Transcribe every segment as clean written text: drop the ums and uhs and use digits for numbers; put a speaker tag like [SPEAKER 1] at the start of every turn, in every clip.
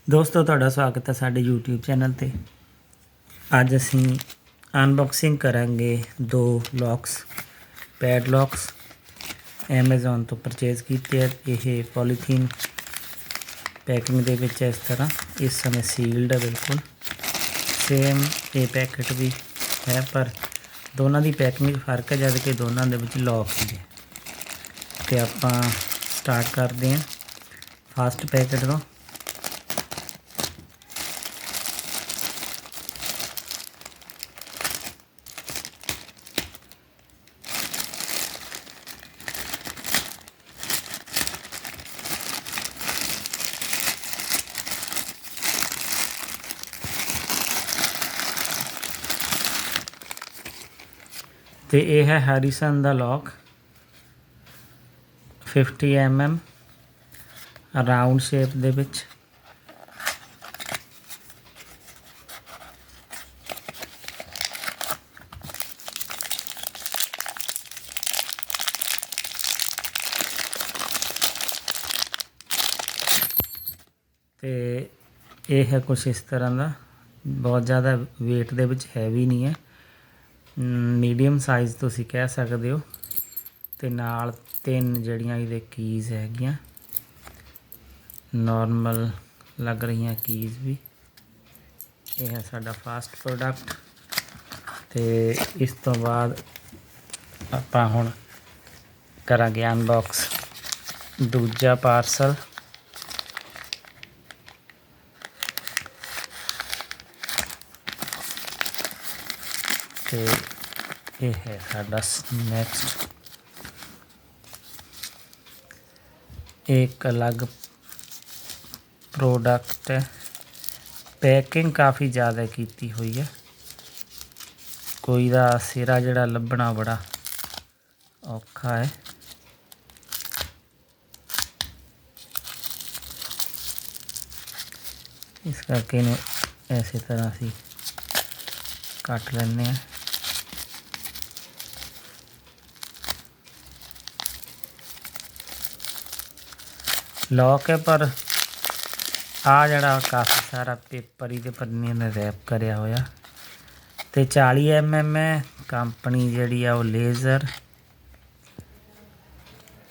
[SPEAKER 1] ਦੋਸਤੋ ਤੁਹਾਡਾ ਸਵਾਗਤ ਹੈ ਸਾਡੇ YouTube ਚੈਨਲ ਤੇ। ਅੱਜ ਅਸੀਂ ਅਨਬਾਕਸਿੰਗ ਕਰਾਂਗੇ ਦੋ ਲੌਕਸ, ਪੈਡਲੌਕਸ Amazon ਤੋਂ ਪਰਚੇਜ਼ ਕੀਤੇ। ਇਹ ਪੋਲੀਥੀਨ ਪੈਕਿੰਗ ਦੇ ਵਿੱਚ ਇਸ ਤਰ੍ਹਾਂ, ਇਸ ਸਮੇਂ ਸੀਲਡ ਹੈ ਬਿਲਕੁਲ। ਸੇਮ ਇਹ ਪੈਕਟ ਵੀ ਹੈ, ਪਰ ਦੋਨਾਂ ਦੀ ਪੈਕਿੰਗ ਫਰਕ ਹੈ, ਜਦ ਕਿ ਦੋਨਾਂ ਦੇ ਵਿੱਚ ਲੌਕ ਵੀ ਹੈ। ਤੇ ਆਪਾਂ ਸਟਾਰਟ ਕਰਦੇ ਹਾਂ ਫਸਟ ਪੈਕਟ ਤੋਂ। ਤੇ ਇਹ ਹੈ ਹੈਰੀਸਨ ਦਾ ਲੌਕ 50 mm ਰਾਊਂਡ ਸ਼ੇਪ ਦੇ ਵਿੱਚ। ਤੇ ਇਹ ਹੈ ਕੁਛ ਇਸ ਤਰ੍ਹਾਂ ਦਾ, ਬਹੁਤ ਜ਼ਿਆਦਾ ਵੇਟ ਦੇ ਵਿੱਚ ਹੈਵੀ ਨਹੀਂ ਹੈ, ਮੀਡੀਅਮ ਸਾਈਜ਼ ਤੁਸੀਂ ਕਹਿ ਸਕਦੇ ਹੋ। ਤੇ ਨਾਲ ਤਿੰਨ ਜਿਹੜੀਆਂ ਇਹਦੇ ਕੀਜ਼ ਹੈਗੀਆਂ, ਨੋਰਮਲ ਲੱਗ ਰਹੀਆਂ ਕੀਜ਼ ਵੀ। ਇਹ ਹੈ ਸਾਡਾ ਫਸਟ ਪ੍ਰੋਡਕਟ। ਤੇ ਇਸ ਤੋਂ ਬਾਅਦ ਆਪਾਂ ਹੁਣ ਕਰਾਂਗੇ ਅਨਬਾਕਸ ਦੂਜਾ ਪਾਰਸਲ। ਤੇ ਇਹ ਹੈ ਸਾਡਾ ਨੈਕਸਟ, ਇੱਕ ਅਲੱਗ ਪ੍ਰੋਡਕਟ ਹੈ। ਪੈਕਿੰਗ ਕਾफ़ी ज़्यादा ਕੀਤੀ ਹੋਈ ਹੈ, ਕੋਈ ਦਾ ਸਿਰਾ ਜਿਹੜਾ ਲੱਭਣਾ ਬੜਾ ਔਖਾ ਹੈ। ਇਸ ਕਰਕੇ ਇਹਨੂੰ ਇਸੇ ਤਰ੍ਹਾਂ ਅਸੀਂ ਕੱਟ ਲੈਂਦੇ ਹਾਂ। ਲੌਕ ਹੈ, ਪਰ ਆ ਜਿਹੜਾ ਕਾਫੀ ਸਾਰਾ ਪੇਪਰ ਇਹਦੇ ਪੰਨੇ ਨੇ ਰੈਪ ਕਰਿਆ ਹੋਇਆ। ਤੇ 40 mm ਹੈ, ਕੰਪਨੀ ਜਿਹੜੀ ਆ ਉਹ ਲੇਜ਼ਰ।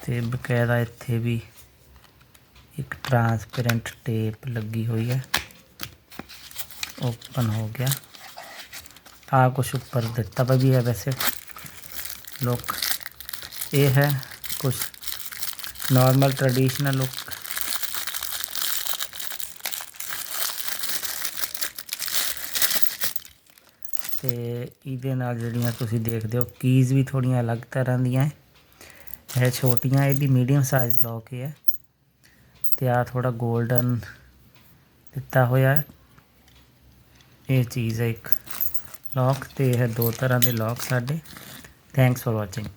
[SPEAKER 1] ਤੇ ਬਕਾਇਦਾ ਇੱਥੇ ਵੀ ਇੱਕ ਟਰਾਂਸਪੇਰੈਂਟ ਟੇਪ ਲੱਗੀ ਹੋਈ ਹੈ। ਓਪਨ ਹੋ ਗਿਆ। ਆ ਕੁਛ ਉੱਪਰ ਦਿੱਤਾ ਵੀ ਹੈ ਵੈਸੇ ਲੁੱਕ। ਇਹ ਹੈ ਕੁਛ ਨॉर्मल ट्रेडिशनल लुक। ਤੇ ਇਹਦੇ ਨਾਲ ਜਿਹੜੀਆਂ ਤੁਸੀਂ ਦੇਖਦੇ ਹੋ ਕੀਜ਼ ਵੀ ਥੋੜ੍ਹੀਆਂ ਅਲੱਗ ਤਰ੍ਹਾਂ ਦੀਆਂ ਹੈ, ਇਹ ਛੋਟੀਆਂ, ਇਹਦੀ ਮੀਡੀਅਮ ਸਾਈਜ਼ ਲੌਕ ਹੈ। ਤੇ ਆ ਥੋੜ੍ਹਾ ਗੋਲਡਨ ਦਿੱਤਾ ਹੋਇਆ ਇਹ ਚੀਜ਼ ਹੈ ਇੱਕ ਲੌਕ। ਤੇ ਇਹ ਦੋ ਤਰ੍ਹਾਂ ਦੇ ਲੌਕ ਸਾਡੇ। Thanks for watching.